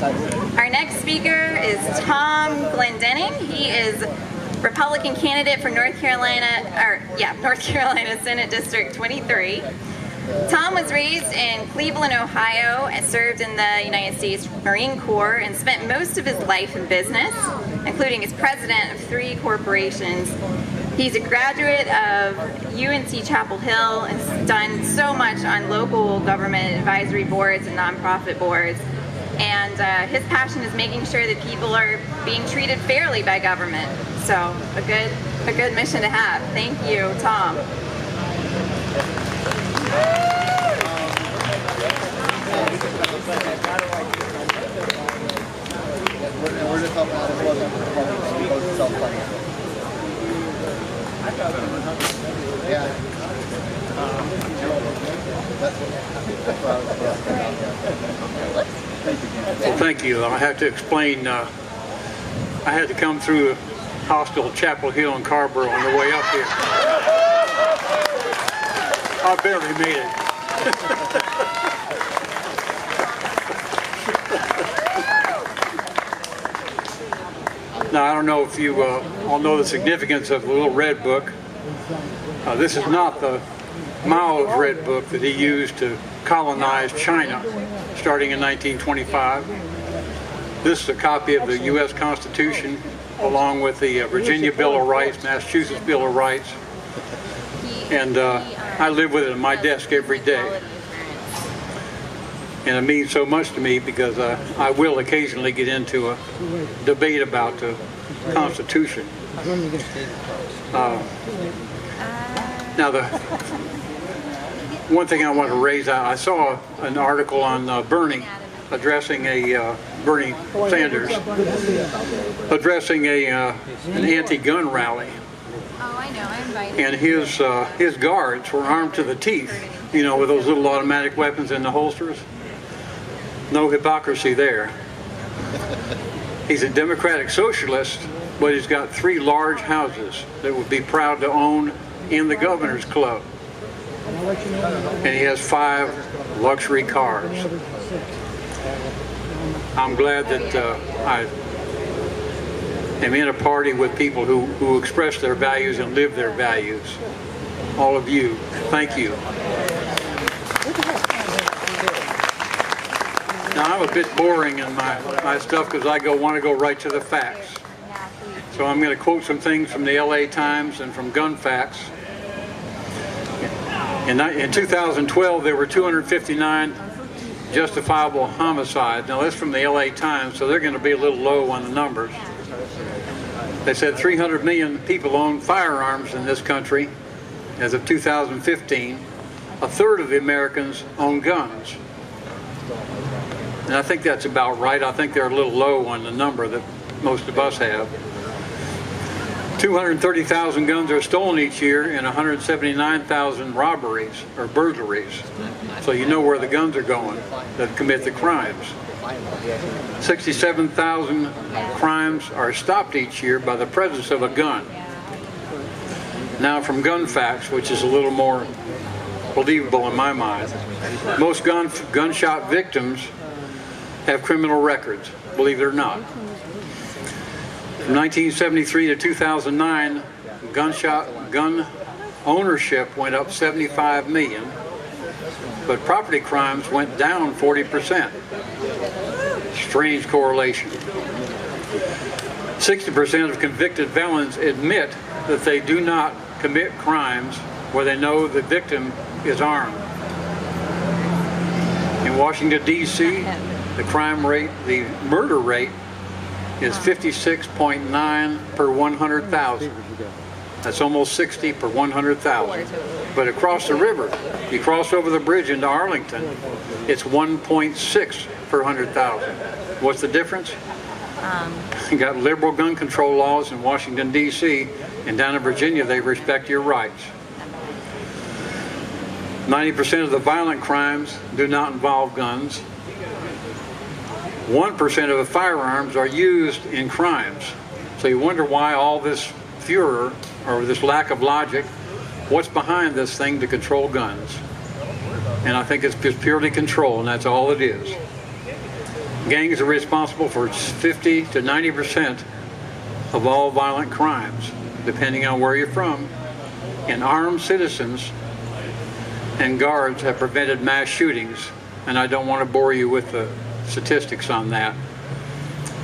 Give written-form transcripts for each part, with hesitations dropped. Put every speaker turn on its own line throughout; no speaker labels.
Our next speaker is Tom Glendinning. He is Republican candidate for North Carolina Senate District 23. Tom was raised in Cleveland, Ohio, and served in the United States Marine Corps and spent most of his life in business, including as president of 3 corporations. He's a graduate of UNC Chapel Hill and has done so much on local government advisory boards and nonprofit boards. And his passion is making sure that people are being treated fairly by government. So a good mission to have. Thank you, Tom.
We're just helping out as well as self-funding. Yeah.
Well, thank you. I have to explain, I had to come through a hostile Chapel Hill and Carborough on the way up here. I barely made it. Now, I don't know if you all know the significance of the Little Red Book. This is not the Mao's Red Book that he used to colonize China starting in 1925. This is a copy of the U.S. Constitution along with the Virginia Bill of Rights, Massachusetts Bill of Rights. And I live with it on my desk every day. And it means so much to me because I will occasionally get into a debate about the Constitution. Now, the one thing I want to raise out, I saw an article on Bernie Sanders addressing an anti-gun rally.
Oh, I know. I invited.
And his guards were armed to the teeth, you know, with those little automatic weapons in the holsters. No hypocrisy there. He's a democratic socialist, but he's got 3 large houses that would be proud to own in the governor's club. And he has 5 luxury cars. I'm glad that I am in a party with people who express their values and live their values. All of you, thank you. Now, I'm a bit boring in my stuff because I want to go right to the facts. So I'm going to quote some things from the LA Times and from Gun Facts. In 2012, there were 259 justifiable homicides. Now, that's from the LA Times, so they're going to be a little low on the numbers. They said 300 million people own firearms in this country as of 2015. A third of the Americans own guns. And I think that's about right. I think they're a little low on the number that most of us have. 230,000 guns are stolen each year and 179,000 robberies or burglaries. So you know where the guns are going that commit the crimes. 67,000 crimes are stopped each year by the presence of a gun. Now from Gun Facts, which is a little more believable in my mind, most gunshot victims have criminal records, believe it or not. From 1973 to 2009, gun ownership went up 75 million, but property crimes went down 40%. Strange correlation. 60% of convicted felons admit that they do not commit crimes where they know the victim is armed. In Washington, D.C., the crime rate, the murder rate, is 56.9 per 100,000. That's almost 60 per 100,000. But across the river, you cross over the bridge into Arlington, it's 1.6 per 100,000. What's the difference? You got liberal gun control laws in Washington, D.C., and down in Virginia, they respect your rights. 90% of the violent crimes do not involve guns. 1% of the firearms are used in crimes. So you wonder why all this furor or this lack of logic, what's behind this thing to control guns? And I think it's just purely control, and that's all it is. Gangs are responsible for 50 to 90% of all violent crimes, depending on where you're from. And armed citizens and guards have prevented mass shootings, and I don't want to bore you with the statistics on that.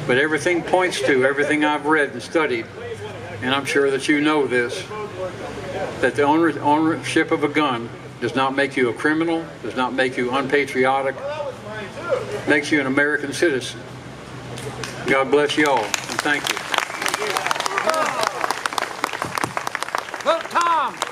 But everything points to, everything I've read and studied, and I'm sure that you know this, that the ownership of a gun does not make you a criminal, does not make you unpatriotic, makes you an American citizen. God bless you all, and thank you.
Vote Tom!